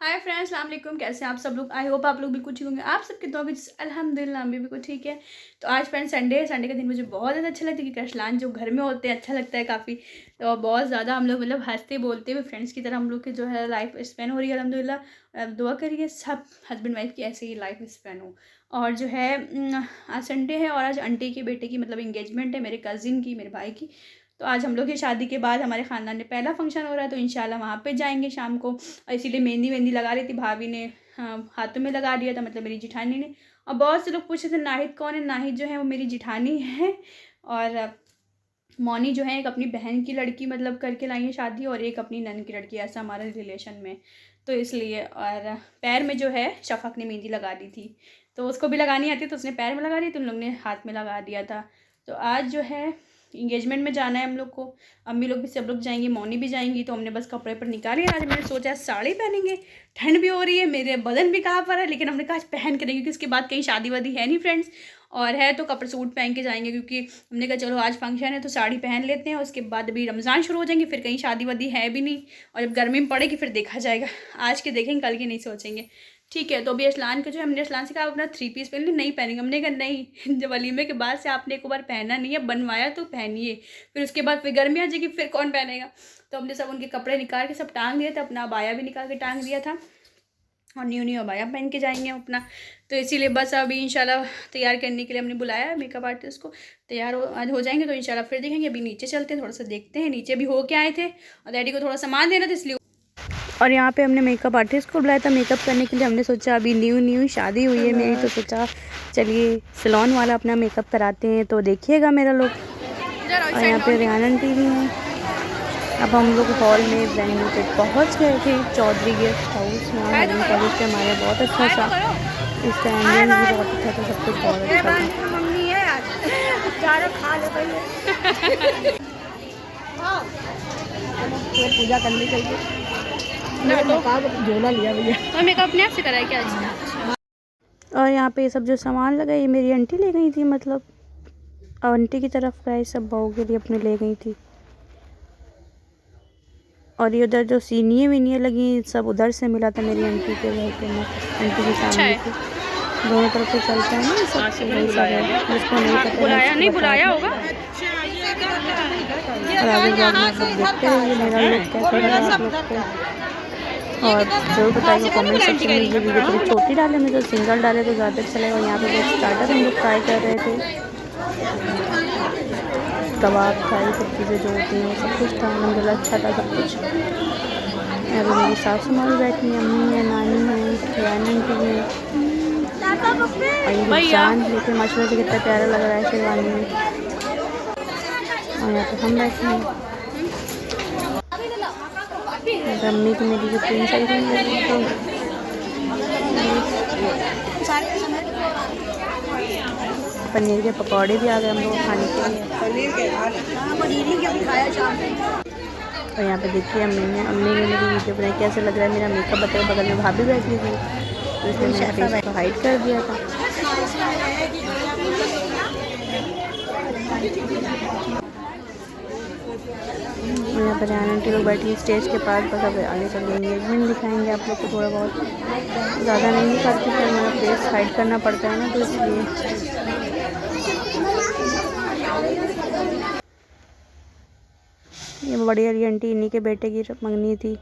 Hi friends, अस्सलाम वालेकुम। कैसे हैं आप सब लोग? आई होप आप लोग बिल्कुल ठीक होंगे। आप सबके दुआ में अल्हम्दुलिल्लाह हम भी बिल्कुल ठीक है। तो आज फ्रेंड्स संडे है। संडे का दिन मुझे बहुत ज़्यादा अच्छा लगता है क्योंकि अरसलान जो घर में होते हैं अच्छा लगता है काफ़ी। तो बहुत ज़्यादा हम लोग मतलब हंसते बोलते हुए फ्रेंड्स की तरह हम लोग की जो है लाइफ स्पेंड हो रही है अल्हम्दुलिल्लाह। अब दुआ करिए सब हस्बैंड वाइफ की ऐसे ही लाइफ स्पेंड हो। और जो है आज संडे है और आज आंटी के बेटे की मतलब इंगेजमेंट है, मेरे कज़िन की, मेरे भाई की। तो आज हम लोग की शादी के बाद हमारे ख़ानदान में पहला फंक्शन हो रहा है, तो इंशाल्लाह वहाँ पे जाएंगे शाम को। और इसीलिए मेहंदी वेंदी लगा रही थी भाभी ने। हाँ, हाथों में लगा दिया था मतलब मेरी जिठानी ने। और बहुत से लोग पूछ रहे थे नाहिद कौन है। नाहिद जो है वो मेरी जिठानी है। और मौनी जो है एक अपनी बहन की लड़की मतलब करके लाई है शादी, और एक अपनी नन की लड़की, ऐसा हमारे रिलेशन में। तो इसलिए और पैर में जो है शफ़क़ ने मेहंदी लगा दी थी, तो उसको भी लगानी आती तो उसने पैर में लगा दी, तो उन लोग ने हाथ में लगा दिया था। तो आज जो है इंगेजमेंट में जाना है हम लोग को। अम्मी लोग भी सब लोग जाएंगी, मौनी भी जाएंगी, तो हमने बस कपड़े पर निकाले। आज मैंने सोचा साड़ी पहनेंगे, ठंड भी हो रही है, मेरे बदन भी कहाँ पर है, लेकिन हमने कहा आज पहन के रहेंगे क्योंकि उसके बाद कहीं शादी वादी है नहीं फ्रेंड्स। और है तो कपड़े सूट पहन के जाएंगे क्योंकि हमने कहा चलो आज फंक्शन है तो साड़ी पहन लेते हैं। उसके बाद अभी रमज़ान शुरू हो जाएंगे, फिर कहीं शादी वादी है भी नहीं, और जब गर्मी में पड़ेगी फिर देखा जाएगा। आज के देखेंगे, कल के नहीं सोचेंगे। ठीक है, तो अभी असलान के जो है हमने असलान से कहा अपना 3 पीस पहन ली, नहीं पहनेंगे। हमने कहा नहीं, जब वलीमे के बाद से आपने एक बार पहना नहीं है, बनवाया तो पहनिए, फिर उसके बाद फिर गर्मी आ जाएगी, फिर कौन पहनेगा। तो हमने सब उनके कपड़े निकाल के सब टांग दिए थे, अपना अबाया भी निकाल के टांग दिया था, और न्यू न्यू अबाया पहन के जाएंगे अपना। तो इसीलिए बस अभी इंशाल्लाह तैयार करने के लिए हमने बुलाया है मेकअप आर्टिस्ट को। तैयार आज हो जाएंगे तो इंशाल्लाह फिर देखेंगे। अभी नीचे चलते हैं, थोड़ा सा देखते हैं। नीचे भी हो के आए थे और डैडी को थोड़ा सामान देना था इसलिए। और यहाँ पे हमने मेकअप आर्टिस्ट को बुलाया था मेकअप करने के लिए। हमने सोचा अभी न्यू न्यू शादी हुई है मेरी, तो सोचा चलिए सैलून वाला अपना मेकअप कराते हैं, तो देखिएगा मेरा लुक। और यहाँ पे रेहान आंटी भी हैं। अब हम लोग हॉल में वेन्यू पे पहुँच गए थे, चौधरी गेस्ट हाउस। यहाँ मेडिकल कॉलेज से हमारे बहुत अच्छा था, इसका एम्बियंस भी बहुत अच्छा था, सब कुछ बहुत अच्छा था। पूजा करनी चाहिए। झोला लिया भैया, और मेकअप अपने आप से कराया क्या आज? और यहाँ पे ये सब जो सामान लगा ये मेरी आंटी ले गई थी, मतलब आंटी की तरफ का ये सब बहू के लिए अपने ले गई थी। और ये उधर जो सीनिये वीनिये लगी सब उधर से मिला था मेरी आंटी के घर पे, आंटी के सामने थी। दोनों तरफ से चलता है ना सब, जिसको नहीं पता बुलाया नहीं बुलाया होगा। और आगे ब्लॉग में आप लोग देखते रहिए मेरा लुक कैसा लगा आप लोग को, और जरूर बताइए कमेंट सेक्शन में। ये वीडियो थोड़ी छोटी डाले, मैं तो सिंगल डाले तो ज़्यादा अच्छा लगेगा। यहाँ पे बहुत स्टार्टर हम लोग ट्राई कर रहे थे, कबाब फ्राई सब चीज़ें जो होती हैं वो सब कुछ था, अल्हम्दुलिल्लाह अच्छा था सब कुछ। अभी मेरी सासू माँ भी बैठी हैं, अम्मी है, नानी है, रानी की है, और ये जान लेके माशाल्लाह से कितना प्यारा लग रहा है शेरवानी में। और यहाँ पे हम बैठे हैं, अम्मी की मेरी जो प्रिंट चल रही है। तो पनीर के पकौड़े भी आ गए हम लोग खाने के लिए। और यहाँ पे देखिए अम्मी ने मेरी वीडियो बनाई, कैसे लग रहा है मेरा मेकअप बताइए। बगल में भाभी बैठी थी तो इसलिए मैंने फेस को हाइड कर दिया था। और यहाँ पर रेहान आंटी लोग बैठी है स्टेज के पास। बस अब आगे चल के एंगेजमेंट दिखाएंगे आप लोग को, थोड़ा बहुत, ज़्यादा नहीं दिखाती फिर मेरा फेस हाइड करना पड़ता है ना, तो इसलिए। ये बड़ी वाली आंटी इन्हीं के बेटे की मंगनी थी।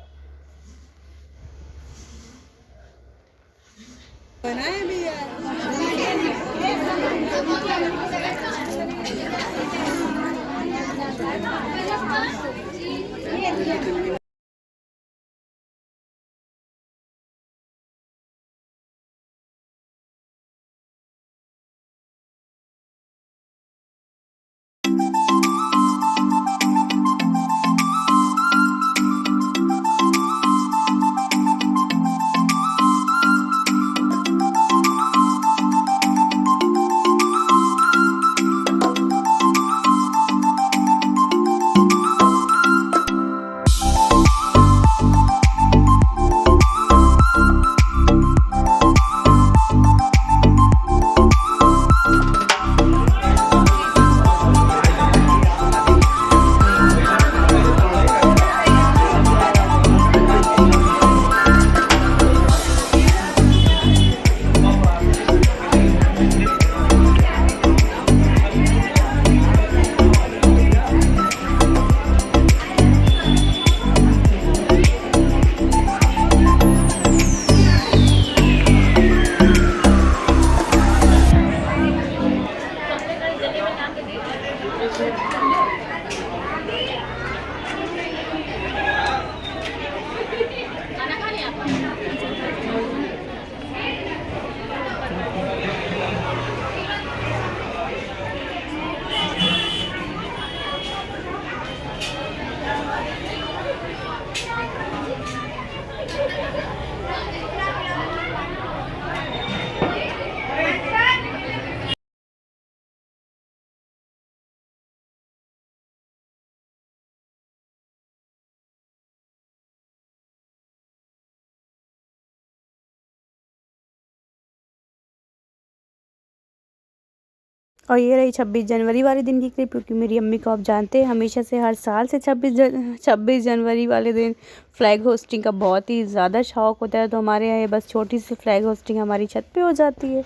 और ये रही 26 जनवरी वाले दिन की क्लिप, क्योंकि मेरी अम्मी को आप जानते हैं हमेशा से हर साल से 26 जनवरी वाले दिन फ़्लैग होस्टिंग का बहुत ही ज़्यादा शौक़ होता है। तो हमारे यहाँ बस छोटी सी फ़्लैग होस्टिंग हमारी छत पे हो जाती है।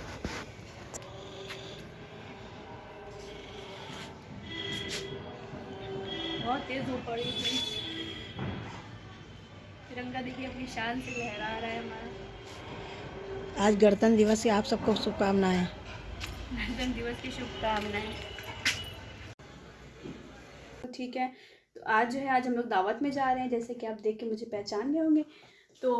बहुत तेज़ धूप पड़ी है, तिरंगा देखिए अपनी शान से लहरा रहा है हमारा। आज गणतंत्र दिवस की आप सबको शुभकामनाएं। गणतंत्र दिवस की शुभकामनाएं। ठीक है, तो आज जो है आज हम लोग दावत में जा रहे हैं, जैसे कि आप देख के मुझे पहचान गए होंगे। तो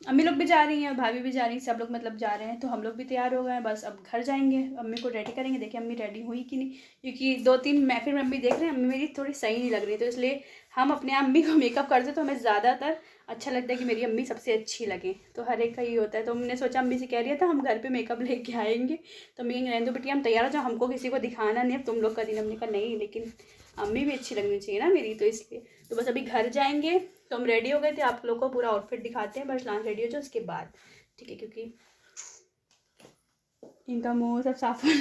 अम्मी लोग भी जा रही हैं, भाभी भी जा रही हैं, सब लोग मतलब जा रहे हैं। तो हम लोग भी तैयार हो गए हैं, बस अब घर जाएंगे, अम्मी को रेडी करेंगे। देखिए अम्मी रेडी हुई कि नहीं, क्योंकि 2-3 महफिल में अम्मी देख रहे हैं अम्मी मेरी थोड़ी सही नहीं लग रही, तो इसलिए हम अपने अम्मी को मेकअप करते तो हमें ज़्यादातर अच्छा लगता है कि मेरी अम्मी सबसे अच्छी लगे। तो हर एक का ये होता है। तो हमने सोचा, अम्मी से कह रही था हम घर पर मेकअप लेके आएंगे, तो अम्मी रहने दो बेटी, हम तैयार हो जाओ, हमको किसी को दिखाना नहीं, अब तुम लोग का दिन। हमने कहा नहीं, लेकिन अम्मी भी अच्छी लगनी चाहिए ना मेरी, तो इसलिए। तो बस अभी घर जाएंगे, तो हम रेडी हो गए थे, आप लोग को पूरा आउटफिट दिखाते हैं, बस लान रेडी हो जाओ उसके बाद, ठीक है, क्योंकि इनका मुंह सब साफ हो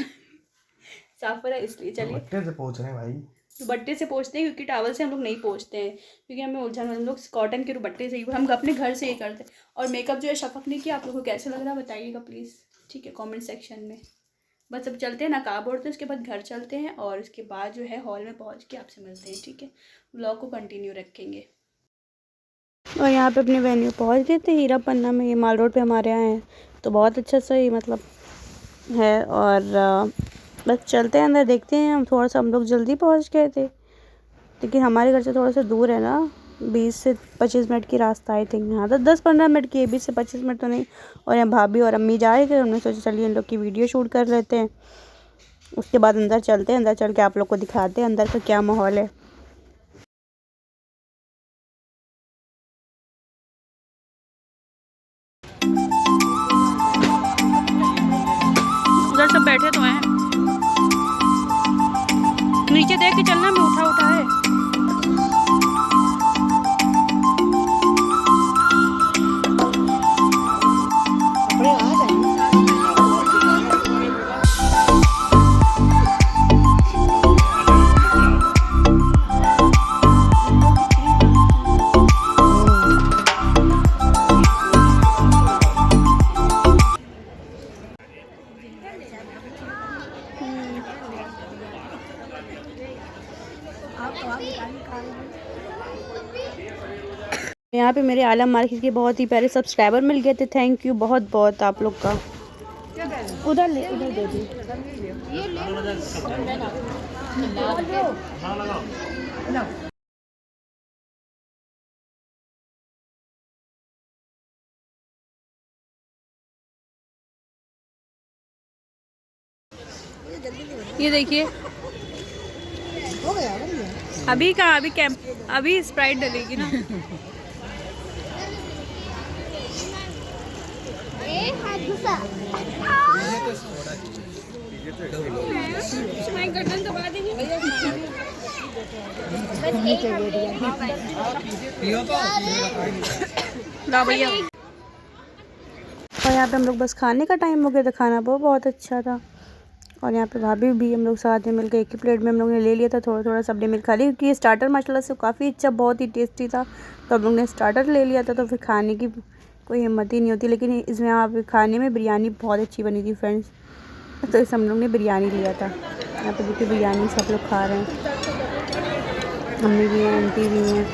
साफ हो रहा है, इसलिए। चलिए बट्टे से पोंछ रहे हैं भाई, तो बट्टे से पोंछते हैं, क्योंकि टावल से हम लोग नहीं पोंछते हैं, क्योंकि हमें उलझन, हम लोग कॉटन के बट्टे से ही, हम अपने घर से ही करते हैं। और मेकअप जो है शफक ने किया, आप लोग को कैसा लग रहा है बताइएगा प्लीज़, ठीक है, कमेंट सेक्शन में। बस अब चलते हैं, नकाब ओढ़ते हैं, उसके बाद घर चलते हैं, और उसके बाद जो है हॉल में पहुंच के आपसे मिलते हैं, ठीक है। व्लॉग को कंटिन्यू रखेंगे। और यहाँ पे अपने वेन्यू पहुंच गए थे, हीरा पन्ना में, ये माल रोड पे हमारे यहाँ है। तो बहुत अच्छा सा ही मतलब है, और बस चलते हैं अंदर, देखते हैं। हम लोग जल्दी पहुँच गए थे, लेकिन हमारे घर से थोड़ा सा दूर है ना, 20 से 25 मिनट की रास्ता आई थिंक। हाँ, तो 10-15 मिनट की है, 20 से 25 मिनट तो नहीं। और यहाँ भाभी और अम्मी जा रहे थे, हमने सोचा चलिए इन लोग की वीडियो शूट कर लेते हैं। उसके बाद अंदर चलते हैं, अंदर चल के आप लोग को दिखाते हैं अंदर का क्या माहौल है। उधर सब बैठे तो हैं, नीचे देख के चलना, मैं उठा उठा है। यहाँ पे मेरे आलम मार्केट के बहुत ही प्यारे सब्सक्राइबर मिल गए थे, थैंक यू बहुत बहुत आप लोग का। उधर दे दी। ये देखिए हो गया अभी कहाँ, अभी कैंप, अभी स्प्राइट डलेगी ना। भैया। और यहाँ पे हम लोग बस खाने का टाइम हो गया था, खाना बहुत अच्छा था। और यहाँ पे भाभी भी हम लोग साथ में मिलकर एक ही प्लेट में हम लोग ने ले लिया था, थोड़ा थोड़ा सबने मिल खा लिया, क्योंकि ये स्टार्टर माशाल्लाह से काफ़ी अच्छा, बहुत ही टेस्टी था। तो हम लोग ने स्टार्टर ले लिया था, तो फिर खाने की कोई हिम्मत ही नहीं होती। लेकिन इसमें यहाँ पे खाने में बिरयानी बहुत अच्छी बनी थी फ्रेंड्स, तो इस हम लोग ने बिरयानी लिया था। यहाँ पे देखिए बिरयानी सब लोग खा रहे हैं, मम्मी भी हैं, आंटी भी हैं।